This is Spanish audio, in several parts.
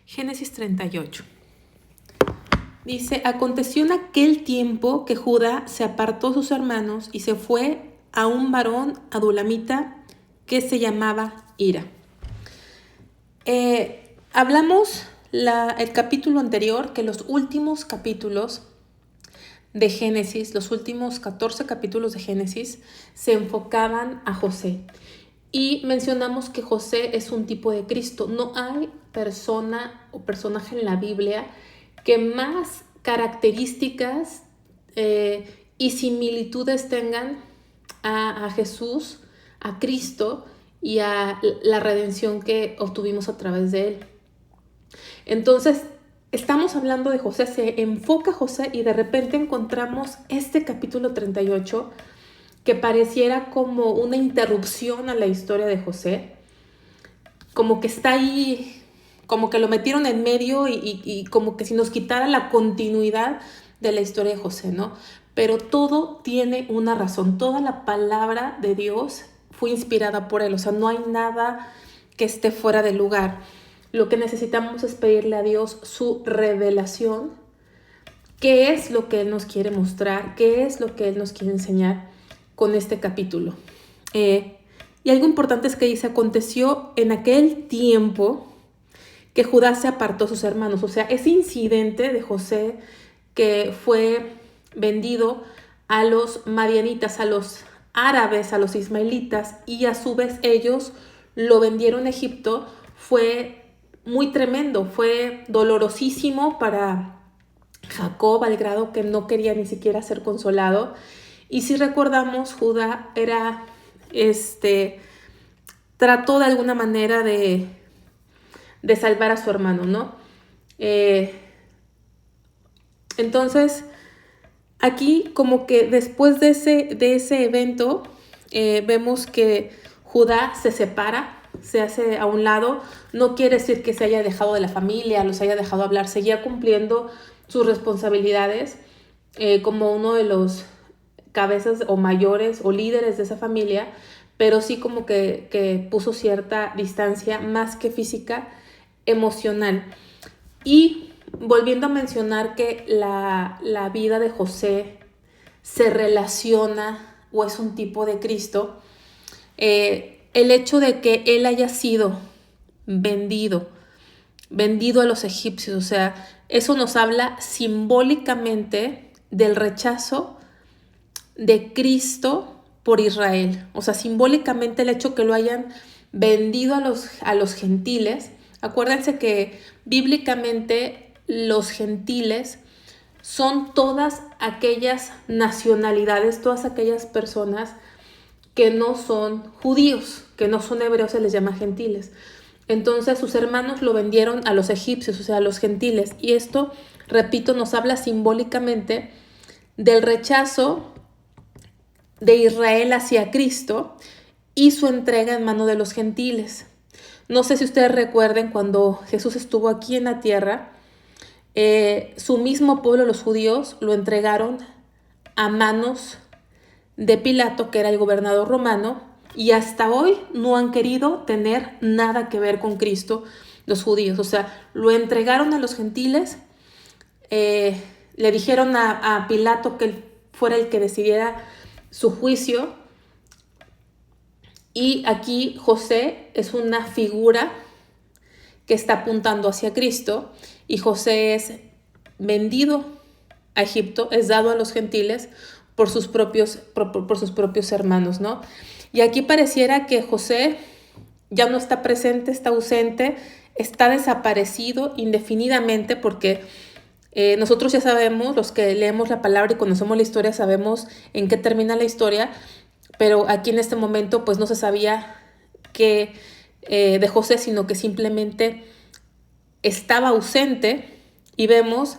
Génesis 38. Dice, aconteció en aquel tiempo que Judá se apartó de sus hermanos y se fue a un varón adulamita que se llamaba Hira. Hablamos el capítulo anterior que los últimos capítulos de Génesis, los últimos 14 capítulos de Génesis, se enfocaban a José. Y mencionamos que José es un tipo de Cristo. No hay persona o personaje en la Biblia que más características y similitudes tengan a Jesús, a Cristo y a la redención que obtuvimos a través de él. Entonces, estamos hablando de José, se enfoca José y de repente encontramos este capítulo 38 que pareciera como una interrupción a la historia de José, como que está ahí, como que lo metieron en medio y como que si nos quitara la continuidad de la historia de José, ¿no? Pero todo tiene una razón, toda la palabra de Dios fue inspirada por él, o sea, no hay nada que esté fuera de lugar. Lo que necesitamos es pedirle a Dios su revelación, qué es lo que Él nos quiere mostrar, qué es lo que Él nos quiere enseñar con este capítulo. Y algo importante es que dice, aconteció en aquel tiempo que Judá se apartó a sus hermanos. O sea, ese incidente de José que fue vendido a los madianitas, a los árabes, a los ismaelitas, y a su vez ellos lo vendieron a Egipto, fue muy tremendo, fue dolorosísimo para Jacob, al grado que no quería ni siquiera ser consolado. Y si recordamos, Judá era, trató de alguna manera de salvar a su hermano, ¿no? Entonces, aquí como que después de ese evento, vemos que Judá se separa, se hace a un lado. No quiere decir que se haya dejado de la familia, los haya dejado hablar, seguía cumpliendo sus responsabilidades como uno de los cabezas o mayores o líderes de esa familia, pero sí como que puso cierta distancia, más que física, emocional. Y volviendo a mencionar que la vida de José se relaciona o es un tipo de Cristo, el hecho de que él haya sido vendido a los egipcios, o sea, eso nos habla simbólicamente del rechazo de Cristo por Israel. O sea, simbólicamente el hecho que lo hayan vendido a los gentiles. Acuérdense que bíblicamente los gentiles son todas aquellas nacionalidades, todas aquellas personas que no son judíos, que no son hebreos, se les llama gentiles. Entonces sus hermanos lo vendieron a los egipcios, o sea, a los gentiles. Y esto, repito, nos habla simbólicamente del rechazo de Israel hacia Cristo y su entrega en mano de los gentiles. No sé si ustedes recuerden cuando Jesús estuvo aquí en la tierra, su mismo pueblo, los judíos, lo entregaron a manos de Pilato, que era el gobernador romano, y hasta hoy no han querido tener nada que ver con Cristo los judíos. O sea, lo entregaron a los gentiles, le dijeron a Pilato que él fuera el que decidiera su juicio, y aquí José es una figura que está apuntando hacia Cristo, y José es vendido a Egipto, es dado a los gentiles por sus propios hermanos, ¿no? Y aquí pareciera que José ya no está presente, está ausente, está desaparecido indefinidamente, porque nosotros ya sabemos, los que leemos la palabra y conocemos la historia, sabemos en qué termina la historia, pero aquí en este momento pues no se sabía qué de José, sino que simplemente estaba ausente, y vemos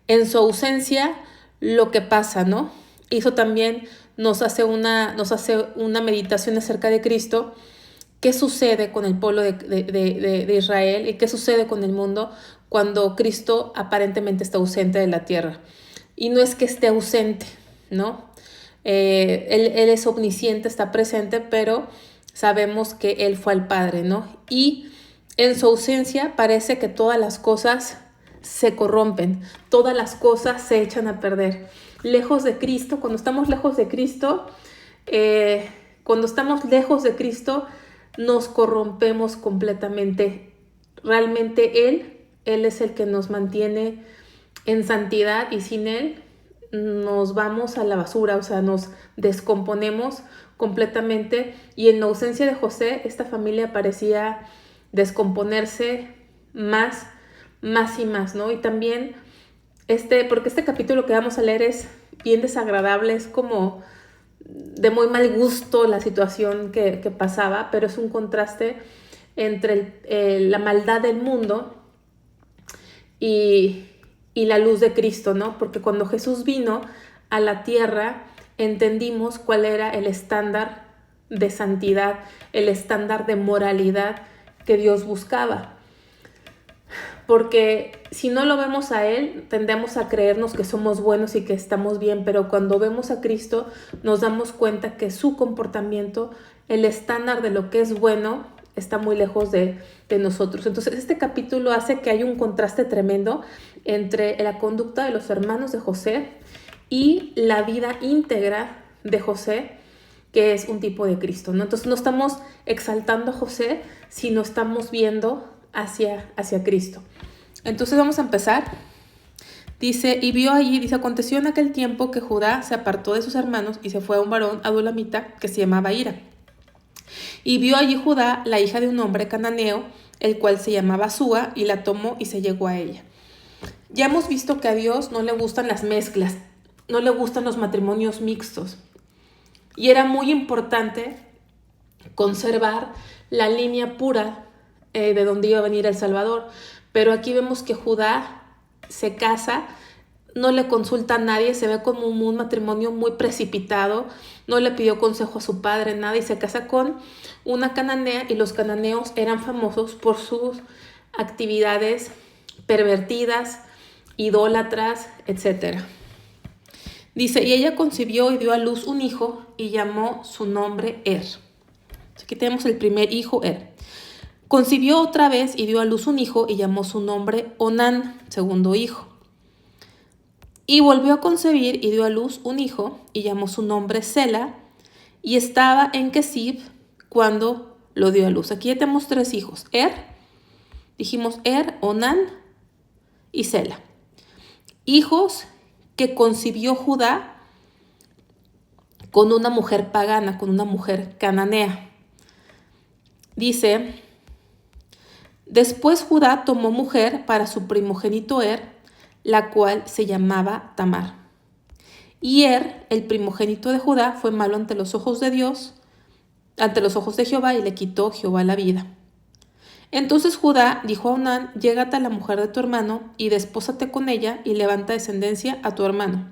en su ausencia lo que pasa, ¿no? Y eso también nos hace una meditación acerca de Cristo. ¿Qué sucede con el pueblo de Israel y qué sucede con el mundo cuando Cristo aparentemente está ausente de la tierra? Y no es que esté ausente, ¿no? Él es omnisciente, está presente, pero sabemos que Él fue al Padre, ¿no? Y En su ausencia parece que todas las cosas se corrompen, todas las cosas se echan a perder. Lejos de Cristo, cuando estamos lejos de Cristo, nos corrompemos completamente. Realmente Él es el que nos mantiene en santidad, y sin Él nos vamos a la basura, o sea, nos descomponemos completamente. Y en la ausencia de José, esta familia parecía descomponerse más y más, ¿no? Y también porque este capítulo que vamos a leer es bien desagradable, es como de muy mal gusto la situación que pasaba, pero es un contraste entre la maldad del mundo y la luz de Cristo, ¿no? Porque cuando Jesús vino a la tierra, entendimos cuál era el estándar de santidad, el estándar de moralidad que Dios buscaba. Porque si no lo vemos a Él, tendemos a creernos que somos buenos y que estamos bien, pero cuando vemos a Cristo nos damos cuenta que su comportamiento, el estándar de lo que es bueno, está muy lejos de nosotros. Entonces este capítulo hace que haya un contraste tremendo entre la conducta de los hermanos de José y la vida íntegra de José, que es un tipo de Cristo, ¿no? Entonces no estamos exaltando a José, sino estamos viendo hacia Cristo. Entonces vamos a empezar. Dice, aconteció en aquel tiempo que Judá se apartó de sus hermanos y se fue a un varón adulamita que se llamaba Hira. Y vio allí Judá la hija de un hombre cananeo, el cual se llamaba Súa, y la tomó y se llegó a ella. Ya hemos visto que a Dios no le gustan las mezclas, no le gustan los matrimonios mixtos. Y era muy importante conservar la línea pura de donde iba a venir el Salvador. Pero aquí vemos que Judá se casa, no le consulta a nadie, se ve como un matrimonio muy precipitado, no le pidió consejo a su padre, nada, y se casa con una cananea, y los cananeos eran famosos por sus actividades pervertidas, idólatras, etc. Dice, y ella concibió y dio a luz un hijo y llamó su nombre Aquí tenemos el primer hijo, Concibió otra vez y dio a luz un hijo y llamó su nombre Onán, segundo hijo. Y volvió a concebir y dio a luz un hijo y llamó su nombre Sela, y estaba en Kesib cuando lo dio a luz. Aquí ya tenemos 3 hijos, dijimos Onán y Sela. Hijos que concibió Judá con una mujer pagana, con una mujer cananea. Dice, después Judá tomó mujer para su primogénito la cual se llamaba Tamar. Y el primogénito de Judá, fue malo ante los ojos de Dios, ante los ojos de Jehová, y le quitó Jehová la vida. Entonces Judá dijo a Onán, llégate a la mujer de tu hermano y despósate con ella y levanta descendencia a tu hermano.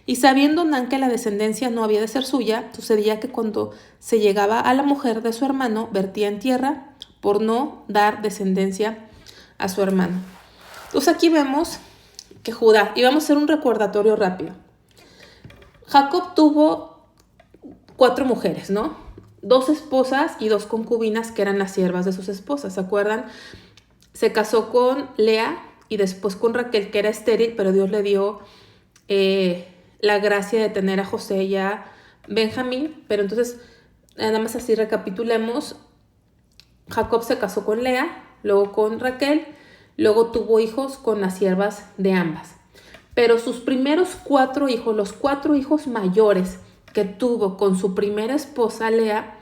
Y sabiendo Onán que la descendencia no había de ser suya, sucedía que cuando se llegaba a la mujer de su hermano, vertía en tierra por no dar descendencia a su hermano. Entonces aquí vemos que Judá, y vamos a hacer un recordatorio rápido. Jacob tuvo 4 mujeres, ¿no? 2 esposas y 2 concubinas que eran las siervas de sus esposas, ¿se acuerdan? Se casó con Lea y después con Raquel, que era estéril, pero Dios le dio la gracia de tener a José y a Benjamín. Pero entonces, nada más así recapitulemos. Jacob se casó con Lea, luego con Raquel, luego tuvo hijos con las siervas de ambas. Pero sus primeros 4 hijos, los 4 hijos mayores que tuvo con su primera esposa Lea,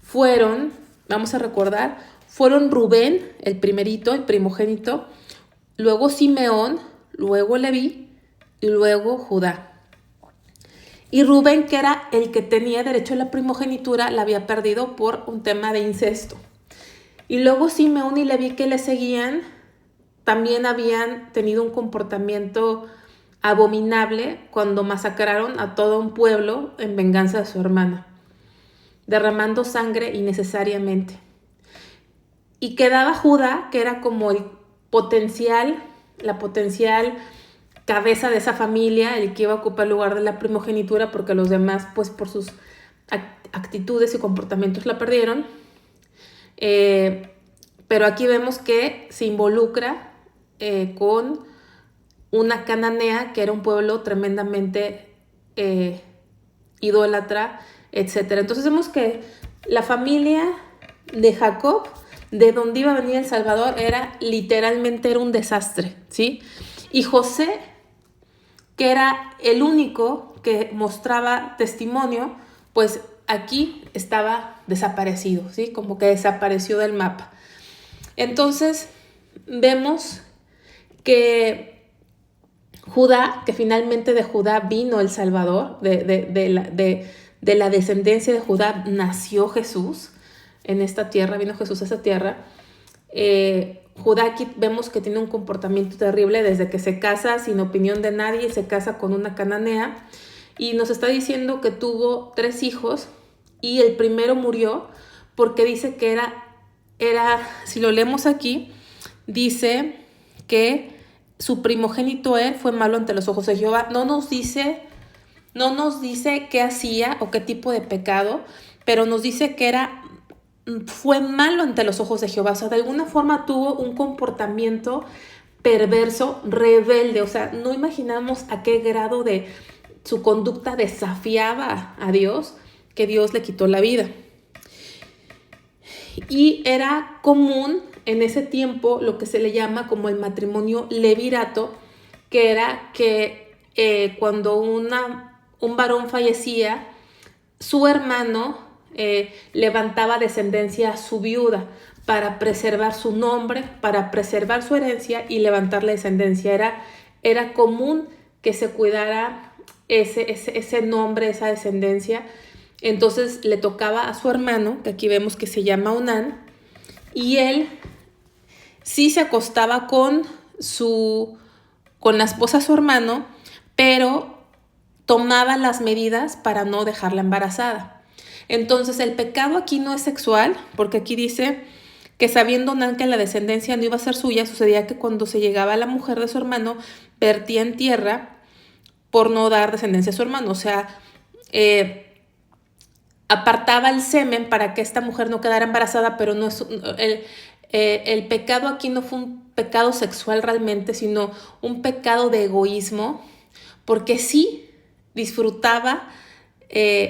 fueron, vamos a recordar, fueron Rubén, el primerito, el primogénito, luego Simeón, luego Leví y luego Judá. Y Rubén, que era el que tenía derecho a la primogenitura, la había perdido por un tema de incesto. Y luego Simeón y Leví, que le seguían, también habían tenido un comportamiento abominable cuando masacraron a todo un pueblo en venganza de su hermana, derramando sangre innecesariamente. Y quedaba Judá, que era como la potencial cabeza de esa familia, el que iba a ocupar el lugar de la primogenitura, porque los demás, pues por sus actitudes y comportamientos la perdieron. pero aquí vemos que se involucra con una cananea, que era un pueblo tremendamente idólatra, etc. Entonces vemos que la familia de Jacob, de donde iba a venir el Salvador, literalmente era un desastre, ¿sí? Y José, que era el único que mostraba testimonio, pues aquí estaba desaparecido, ¿sí? Como que desapareció del mapa. Entonces vemos que Judá, que finalmente de Judá vino el Salvador, de la descendencia de Judá nació Jesús en esta tierra, vino Jesús a esta tierra. Judá aquí vemos que tiene un comportamiento terrible desde que se casa sin opinión de nadie, se casa con una cananea y nos está diciendo que tuvo 3 hijos y el primero murió porque dice que si lo leemos aquí, dice que su primogénito fue malo ante los ojos de Jehová. No nos dice qué hacía o qué tipo de pecado, pero nos dice que fue malo ante los ojos de Jehová. O sea, de alguna forma tuvo un comportamiento perverso, rebelde. O sea, no imaginamos a qué grado de su conducta desafiaba a Dios, que Dios le quitó la vida. Y era común en ese tiempo lo que se le llama como el matrimonio levirato, que era que cuando un varón fallecía, su hermano levantaba descendencia a su viuda para preservar su nombre, para preservar su herencia y levantar la descendencia. Era común que se cuidara ese nombre, esa descendencia. Entonces le tocaba a su hermano, que aquí vemos que se llama Onán, y él sí se acostaba con la esposa de su hermano, pero tomaba las medidas para no dejarla embarazada. Entonces el pecado aquí no es sexual, porque aquí dice que sabiendo Onán que la descendencia no iba a ser suya, sucedía que cuando se llegaba a la mujer de su hermano, vertía en tierra por no dar descendencia a su hermano. O sea, apartaba el semen para que esta mujer no quedara embarazada, pero no es el pecado aquí no fue un pecado sexual realmente, sino un pecado de egoísmo, porque sí disfrutaba,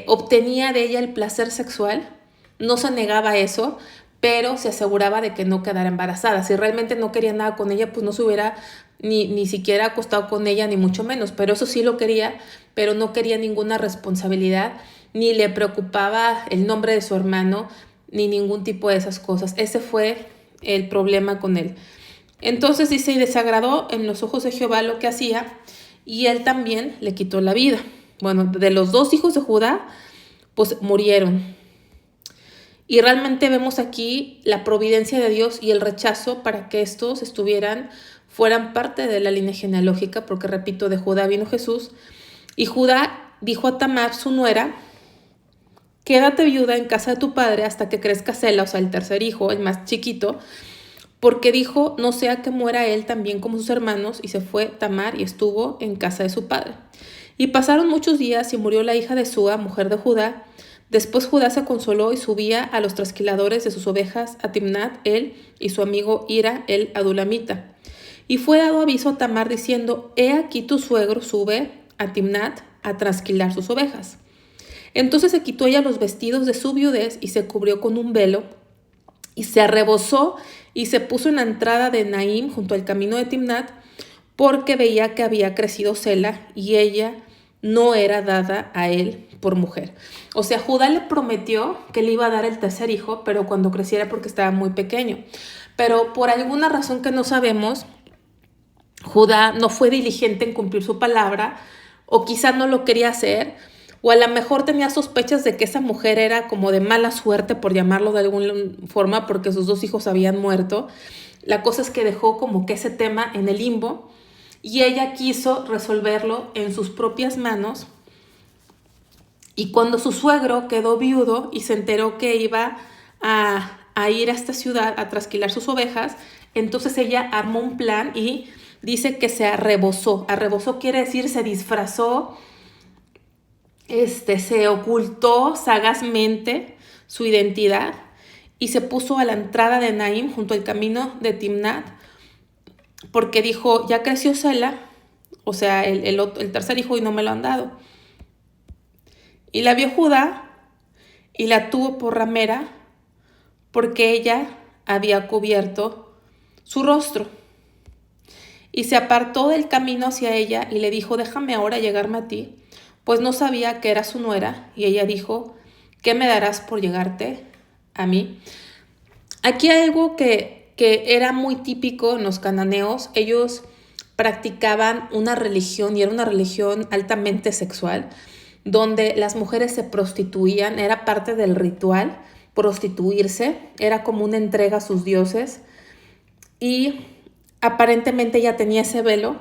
obtenía de ella el placer sexual, no se negaba a eso, pero se aseguraba de que no quedara embarazada. Si realmente no quería nada con ella, pues no se hubiera ni siquiera acostado con ella, ni mucho menos, pero eso sí lo quería, pero no quería ninguna responsabilidad, ni le preocupaba el nombre de su hermano, ni ningún tipo de esas cosas. Ese fue el problema con él. Entonces dice, y desagradó en los ojos de Jehová lo que hacía, y él también le quitó la vida. Bueno, de los 2 hijos de Judá, pues murieron. Y realmente vemos aquí la providencia de Dios y el rechazo para que estos fueran parte de la línea genealógica, porque repito, de Judá vino Jesús. Y Judá dijo a Tamar, su nuera, quédate viuda en casa de tu padre hasta que crezca Sela, o sea, el tercer hijo, el más chiquito, porque dijo, no sea que muera él también como sus hermanos, y se fue Tamar y estuvo en casa de su padre. Y pasaron muchos días y murió la hija de Súa, mujer de Judá. Después Judá se consoló y subía a los trasquiladores de sus ovejas a Timnat, él y su amigo Hira, el adulamita. Y fue dado aviso a Tamar diciendo, he aquí tu suegro sube a Timnat a trasquilar sus ovejas. Entonces se quitó ella los vestidos de su viudez y se cubrió con un velo y se arrebozó y se puso en la entrada de Naim junto al camino de Timnat, porque veía que había crecido Sela y ella no era dada a él por mujer. O sea, Judá le prometió que le iba a dar el tercer hijo, pero cuando creciera, porque estaba muy pequeño. Pero por alguna razón que no sabemos, Judá no fue diligente en cumplir su palabra, o quizá no lo quería hacer, o a lo mejor tenía sospechas de que esa mujer era como de mala suerte, por llamarlo de alguna forma, porque sus 2 hijos habían muerto. La cosa es que dejó como que ese tema en el limbo, y ella quiso resolverlo en sus propias manos. Y cuando su suegro quedó viudo y se enteró que iba a ir a esta ciudad a trasquilar sus ovejas, entonces ella armó un plan y dice que se arrebozó. Arrebozó quiere decir se disfrazó, se ocultó sagazmente su identidad y se puso a la entrada de Naim junto al camino de Timnat, porque dijo, ya creció Sela, o sea, el tercer hijo, y no me lo han dado. Y la vio Judá y la tuvo por ramera, porque ella había cubierto su rostro. Y se apartó del camino hacia ella y le dijo, déjame ahora llegarme a ti, pues no sabía que era su nuera. Y ella dijo, ¿qué me darás por llegarte a mí? Aquí hay algo que era muy típico en los cananeos. Ellos practicaban una religión, y era una religión altamente sexual, donde las mujeres se prostituían, era parte del ritual prostituirse, era como una entrega a sus dioses, y aparentemente ella tenía ese velo.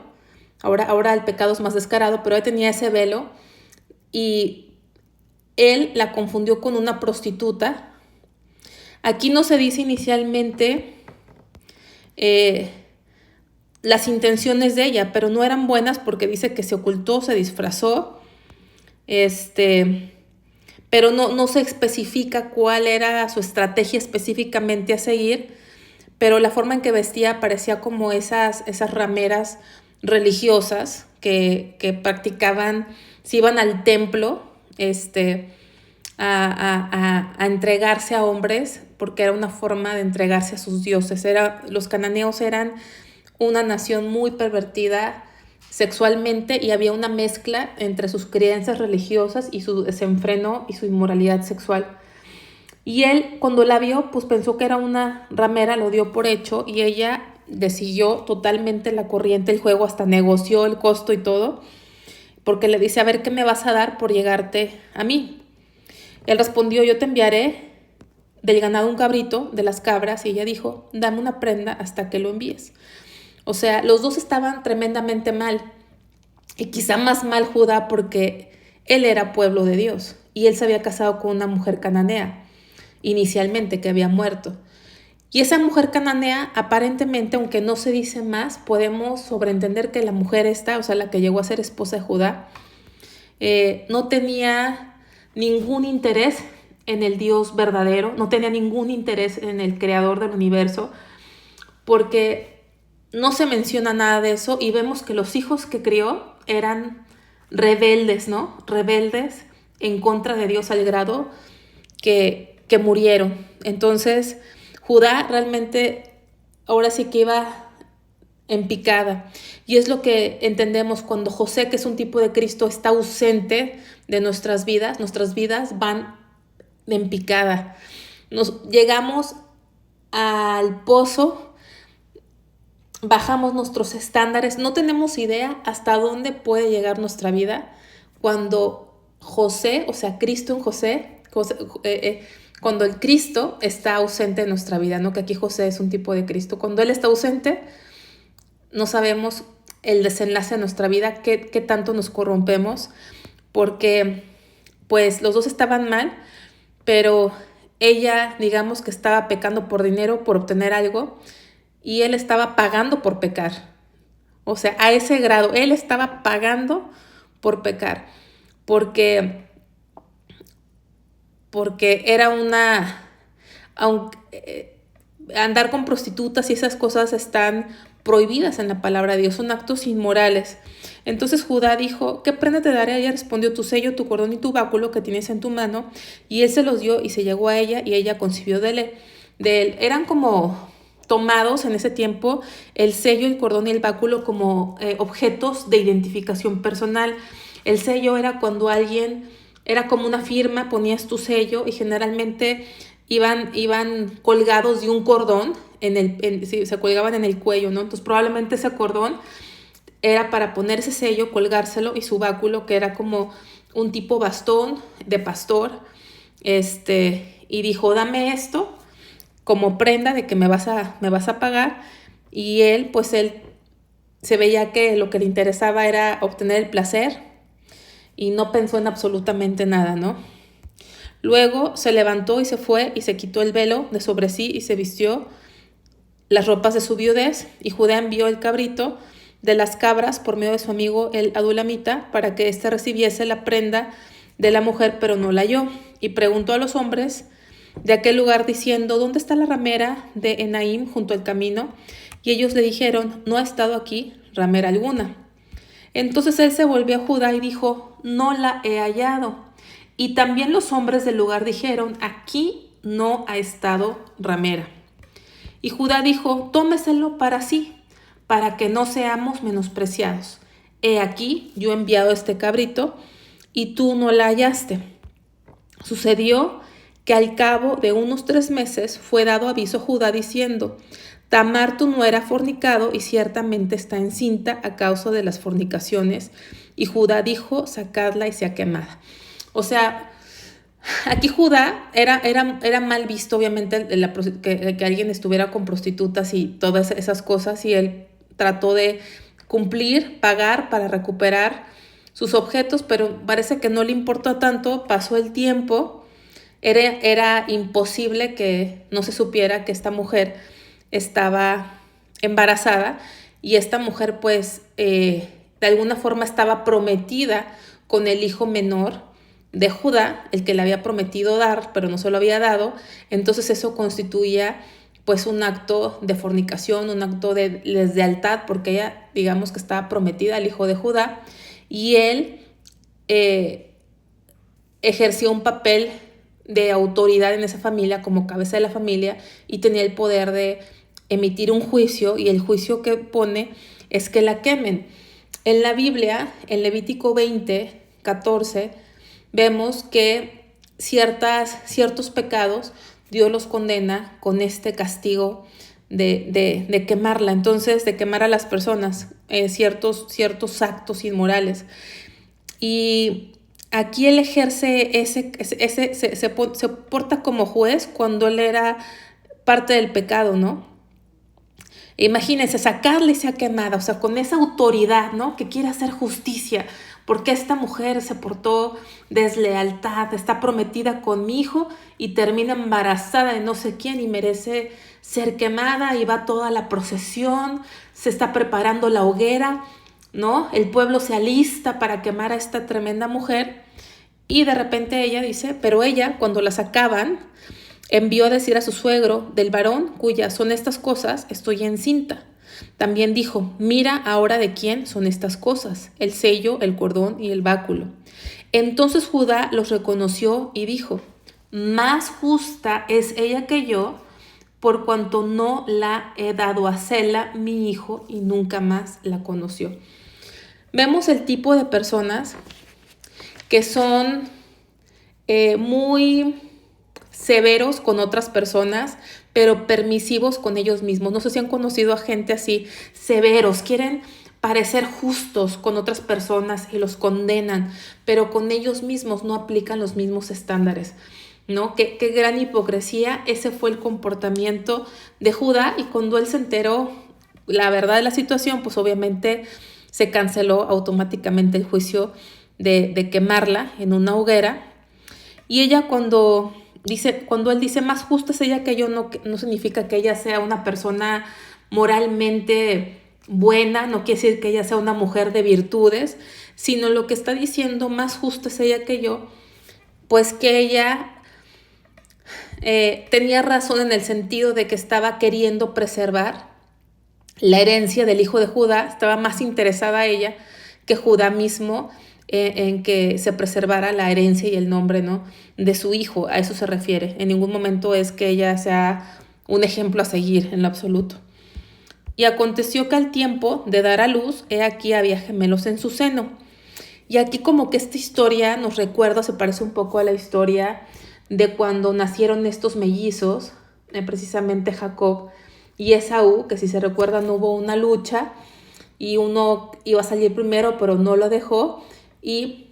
Ahora el pecado es más descarado, pero ella tenía ese velo, y él la confundió con una prostituta. Aquí no se dice inicialmente las intenciones de ella, pero no eran buenas, porque dice que se ocultó, se disfrazó, pero no se especifica cuál era su estrategia específicamente a seguir, pero la forma en que vestía parecía como esas rameras religiosas que practicaban, se iban al templo a entregarse a hombres, porque era una forma de entregarse a sus dioses. Los cananeos eran una nación muy pervertida sexualmente, y había una mezcla entre sus creencias religiosas y su desenfreno y su inmoralidad sexual. Y él, cuando la vio, pues pensó que era una ramera, lo dio por hecho, y ella le siguió totalmente la corriente, el juego, hasta negoció el costo y todo, porque le dice, a ver, ¿qué me vas a dar por llegarte a mí? Él respondió, yo te enviaré del ganado un cabrito, de las cabras, y ella dijo, dame una prenda hasta que lo envíes. O sea, los dos estaban tremendamente mal, y quizá más mal Judá, porque él era pueblo de Dios, y él se había casado con una mujer cananea, inicialmente, que había muerto. Y esa mujer cananea, aparentemente, aunque no se dice más, podemos sobreentender que la mujer esta, o sea, la que llegó a ser esposa de Judá, no tenía ningún interés en el Dios verdadero, no tenía ningún interés en el creador del universo, porque no se menciona nada de eso, y vemos que los hijos que crió eran rebeldes, ¿no? Rebeldes en contra de Dios, al grado que murieron. Entonces, Judá realmente ahora sí que iba en picada. Y es lo que entendemos cuando José, que es un tipo de Cristo, está ausente de nuestras vidas van en picada. Llegamos al pozo, bajamos nuestros estándares, no tenemos idea hasta dónde puede llegar nuestra vida cuando José, o sea, Cristo en José, cuando el Cristo está ausente en nuestra vida, ¿no? Que aquí José es un tipo de Cristo. Cuando Él está ausente, no sabemos el desenlace de nuestra vida, qué tanto nos corrompemos, porque pues los dos estaban mal, pero ella, digamos que estaba pecando por dinero, por obtener algo, y él estaba pagando por pecar. O sea, a ese grado, él estaba pagando por pecar, porque era andar con prostitutas y esas cosas están prohibidas en la palabra de Dios, son actos inmorales. Entonces Judá dijo, ¿qué prenda te daré? Ella respondió, tu sello, tu cordón y tu báculo que tienes en tu mano. Y él se los dio y se llegó a ella, y ella concibió de él. Eran como tomados en ese tiempo el sello, el cordón y el báculo como objetos de identificación personal. El sello era cuando alguien, era como una firma, ponías tu sello, y generalmente iban colgados de un cordón, se colgaban en el cuello, ¿no? Entonces probablemente ese cordón era para poner ese sello, colgárselo, y su báculo, que era como un tipo bastón de pastor, y dijo, dame esto como prenda de que me vas a pagar. Y él se veía que lo que le interesaba era obtener el placer, y no pensó en absolutamente nada, ¿no? Luego se levantó y se fue, y se quitó el velo de sobre sí, y se vistió las ropas de su viudez. Y Judá envió el cabrito de las cabras por medio de su amigo el adulamita, para que éste recibiese la prenda de la mujer, pero no la halló. Y preguntó a los hombres de aquel lugar diciendo: ¿dónde está la ramera de Enaim junto al camino? Y ellos le dijeron: no ha estado aquí ramera alguna. Entonces él se volvió a Judá y dijo: no la he hallado. Y también los hombres del lugar dijeron: aquí no ha estado ramera. Y Judá dijo: tómeselo para sí, para que no seamos menospreciados. He aquí, yo he enviado este cabrito, y tú no la hallaste. Sucedió que al cabo de unos 3 meses fue dado aviso a Judá diciendo: Tamar tu nuera ha fornicado y ciertamente está encinta a causa de las fornicaciones. Y Judá dijo: sacadla y sea quemada. O sea, aquí Judá era mal visto, obviamente, que alguien estuviera con prostitutas y todas esas cosas, y él trató de cumplir, pagar para recuperar sus objetos, pero parece que no le importó tanto. Pasó el tiempo, era imposible que no se supiera que esta mujer estaba embarazada, y esta mujer pues de alguna forma estaba prometida con el hijo menor de Judá, el que le había prometido dar, pero no se lo había dado. Entonces eso constituía pues un acto de fornicación, un acto de deslealtad, porque ella, digamos que estaba prometida al hijo de Judá, y él ejerció un papel de autoridad en esa familia como cabeza de la familia, y tenía el poder de emitir un juicio, y el juicio que pone es que la quemen. En la Biblia, en Levítico 20:14, vemos que ciertos pecados Dios los condena con este castigo de quemarla, entonces de quemar a las personas, ciertos actos inmorales. Y aquí él ejerce se porta como juez cuando él era parte del pecado, ¿no? Imagínense, sacarle y sea quemada, o sea, con esa autoridad, ¿no? Que quiere hacer justicia, porque esta mujer se portó deslealtad, está prometida con mi hijo y termina embarazada de no sé quién y merece ser quemada, y va toda la procesión, se está preparando la hoguera, ¿no? El pueblo se alista para quemar a esta tremenda mujer, y de repente ella dice, pero ella, cuando la sacaban, envió a decir a su suegro: del varón cuyas son estas cosas, estoy encinta. También dijo: mira ahora de quién son estas cosas, el sello, el cordón y el báculo. Entonces Judá los reconoció y dijo: más justa es ella que yo, por cuanto no la he dado a Sela, mi hijo, y nunca más la conoció. Vemos el tipo de personas que son muy severos con otras personas, pero permisivos con ellos mismos. No sé si han conocido a gente así, severos, quieren parecer justos con otras personas y los condenan, pero con ellos mismos no aplican los mismos estándares, ¿no? Qué gran hipocresía. Ese fue el comportamiento de Judá, y cuando él se enteró la verdad de la situación, pues obviamente se canceló automáticamente el juicio de quemarla en una hoguera. Y ella cuando él dice más justa es ella que yo, no significa que ella sea una persona moralmente buena, no quiere decir que ella sea una mujer de virtudes, sino lo que está diciendo, más justa es ella que yo, pues que ella tenía razón en el sentido de que estaba queriendo preservar la herencia del hijo de Judá. Estaba más interesada ella que Judá mismo en que se preservara la herencia y el nombre, ¿no?, de su hijo. A eso se refiere. En ningún momento es que ella sea un ejemplo a seguir en lo absoluto. Y aconteció que al tiempo de dar a luz, he aquí había gemelos en su seno. Y aquí como que esta historia nos recuerda, se parece un poco a la historia de cuando nacieron estos mellizos, precisamente Jacob y Esaú, que si se recuerdan hubo una lucha y uno iba a salir primero pero no lo dejó, y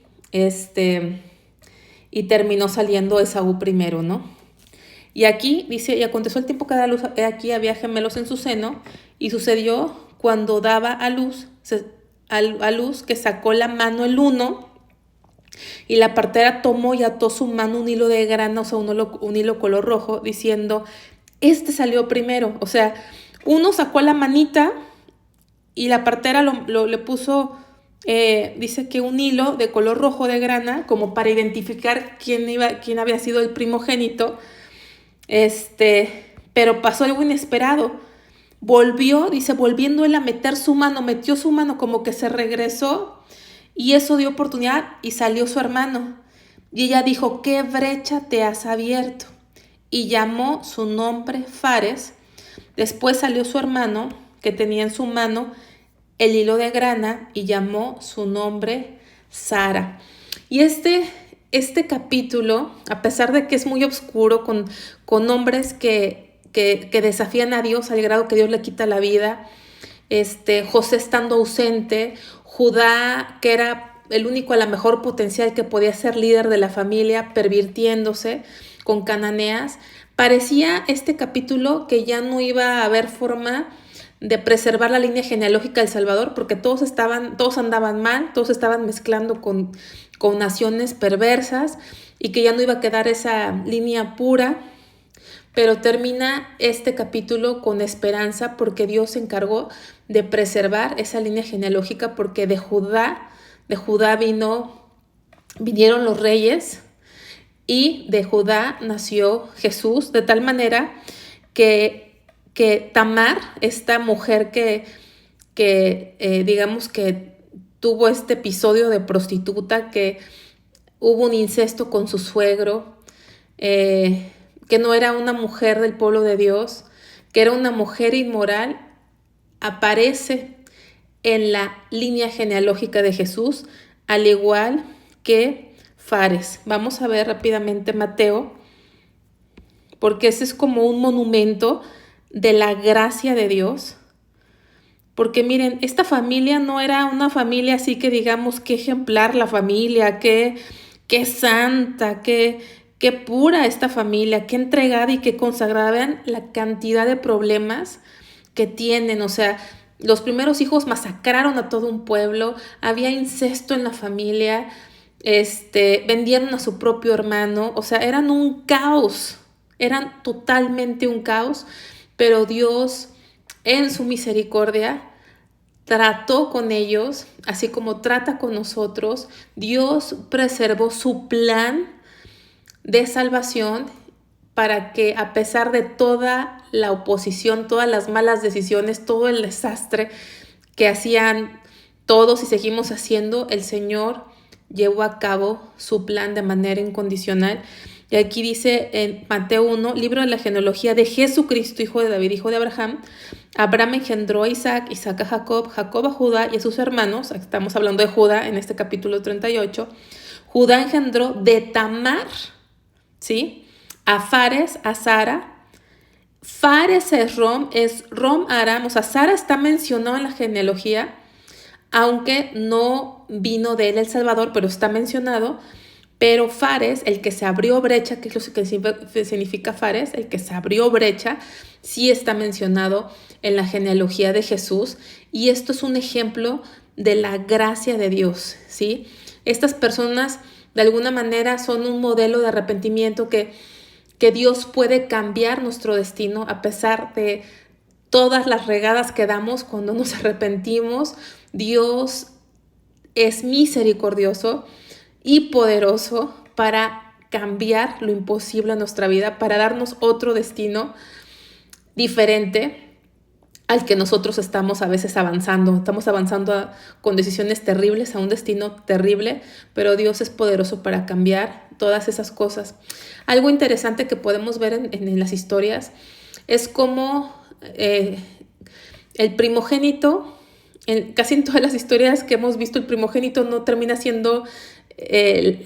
terminó saliendo Esaú primero, ¿no? Y aquí dice: y aconteció el tiempo que da luz, he aquí había gemelos en su seno, y sucedió cuando daba a luz que sacó la mano el uno, y la partera tomó y ató su mano un hilo de grana, o sea, un hilo color rojo, diciendo: este salió primero. O sea, uno sacó la manita y la partera le puso, dice que un hilo de color rojo de grana, como para identificar quién había sido el primogénito. Pero pasó algo inesperado. Volviendo él a meter su mano, metió su mano, como que se regresó, y eso dio oportunidad y salió su hermano. Y ella dijo: ¿qué brecha te has abierto? Y llamó su nombre Fares. Después salió su hermano, que tenía en su mano el hilo de grana, y llamó su nombre Sara. Y este capítulo, a pesar de que es muy oscuro, con hombres que desafían a Dios al grado que Dios le quita la vida, José estando ausente, Judá, que era el único a lo mejor potencial que podía ser líder de la familia, pervirtiéndose con cananeas, parecía este capítulo que ya no iba a haber forma de preservar la línea genealógica del Salvador, porque todos andaban mal, todos estaban mezclando con naciones perversas, y que ya no iba a quedar esa línea pura. Pero termina este capítulo con esperanza, porque Dios se encargó de preservar esa línea genealógica, porque de Judá vinieron los reyes, y de Judá nació Jesús, de tal manera que Tamar, esta mujer que digamos que tuvo este episodio de prostituta, que hubo un incesto con su suegro, que no era una mujer del pueblo de Dios, que era una mujer inmoral, aparece en la línea genealógica de Jesús, al igual que Fares. Vamos a ver rápidamente Mateo, porque ese es como un monumento de la gracia de Dios. Porque miren, esta familia no era una familia así que digamos qué ejemplar la familia, qué santa, qué pura esta familia, qué entregada y qué consagrada. Vean la cantidad de problemas que tienen. O sea, los primeros hijos masacraron a todo un pueblo, había incesto en la familia, vendieron a su propio hermano. O sea, eran un caos, eran totalmente un caos, pero Dios en su misericordia trató con ellos, así como trata con nosotros. Dios preservó su plan de salvación, para que a pesar de toda la oposición, todas las malas decisiones, todo el desastre que hacían todos y seguimos haciendo, el Señor llevó a cabo su plan de manera incondicional. Y aquí dice en Mateo 1, libro de la genealogía de Jesucristo, hijo de David, hijo de Abraham. Abraham engendró a Isaac, Isaac a Jacob, Jacob a Judá y a sus hermanos. Estamos hablando de Judá en este capítulo 38. Judá engendró de Tamar, ¿sí?, a Fares, a Sara. Fares es Rom Aram. O sea, Sara está mencionada en la genealogía, aunque no vino de él el Salvador, pero está mencionado. Pero Fares, el que se abrió brecha, que es lo que significa Fares, el que se abrió brecha, sí está mencionado en la genealogía de Jesús. Y esto es un ejemplo de la gracia de Dios, ¿sí? Estas personas de alguna manera son un modelo de arrepentimiento, que Dios puede cambiar nuestro destino a pesar de todas las regadas que damos cuando nos arrepentimos. Dios es misericordioso y poderoso para cambiar lo imposible en nuestra vida, para darnos otro destino diferente al que nosotros estamos a veces avanzando. Estamos avanzando con decisiones terribles a un destino terrible, pero Dios es poderoso para cambiar todas esas cosas. Algo interesante que podemos ver en las historias es cómo el primogénito, casi en todas las historias que hemos visto, el primogénito no termina siendo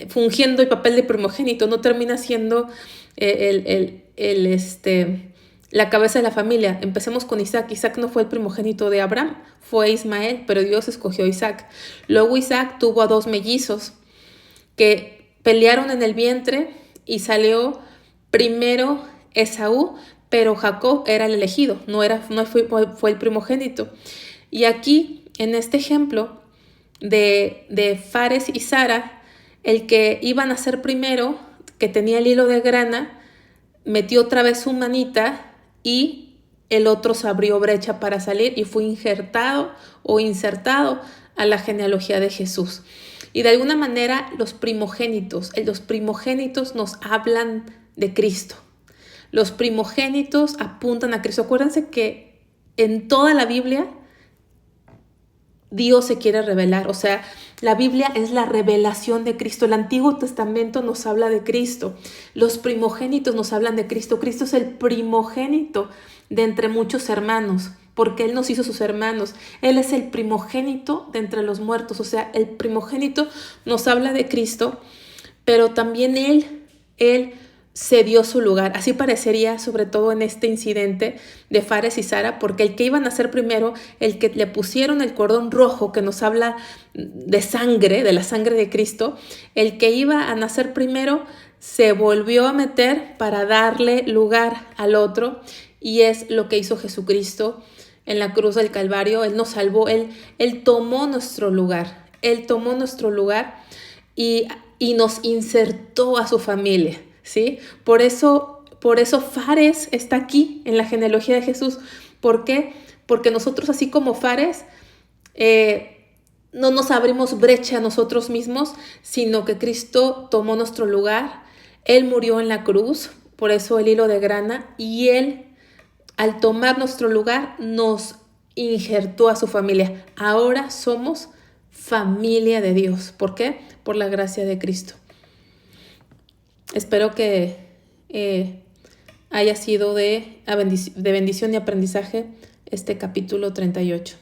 fungiendo el papel de primogénito, no termina siendo la cabeza de la familia. Empecemos con Isaac. Isaac no fue el primogénito de Abraham, fue Ismael, pero Dios escogió a Isaac. Luego Isaac tuvo a 2 mellizos que pelearon en el vientre y salió primero Esaú, pero Jacob era el elegido, no fue el primogénito. Y aquí, en este ejemplo de Fares y Sara, el que iban a ser primero, que tenía el hilo de grana, metió otra vez su manita y el otro se abrió brecha para salir y fue injertado o insertado a la genealogía de Jesús. Y de alguna manera los primogénitos nos hablan de Cristo. Los primogénitos apuntan a Cristo. Acuérdense que en toda la Biblia Dios se quiere revelar. O sea, la Biblia es la revelación de Cristo. El Antiguo Testamento nos habla de Cristo. Los primogénitos nos hablan de Cristo. Cristo es el primogénito de entre muchos hermanos, porque Él nos hizo sus hermanos. Él es el primogénito de entre los muertos. O sea, el primogénito nos habla de Cristo, pero también Él cedió su lugar. Así parecería, sobre todo en este incidente de Fares y Zara, porque el que iba a nacer primero, el que le pusieron el cordón rojo, que nos habla de sangre, de la sangre de Cristo, el que iba a nacer primero se volvió a meter para darle lugar al otro, y es lo que hizo Jesucristo en la cruz del Calvario. Él nos salvó, Él tomó nuestro lugar, Él tomó nuestro lugar y nos insertó a su familia, ¿sí? Por eso Fares está aquí en la genealogía de Jesús. ¿Por qué? Porque nosotros, así como Fares, no nos abrimos brecha a nosotros mismos, sino que Cristo tomó nuestro lugar. Él murió en la cruz, por eso el hilo de grana, y Él, al tomar nuestro lugar, nos injertó a su familia. Ahora somos familia de Dios. ¿Por qué? Por la gracia de Cristo. Espero que haya sido de bendición y aprendizaje este capítulo 38.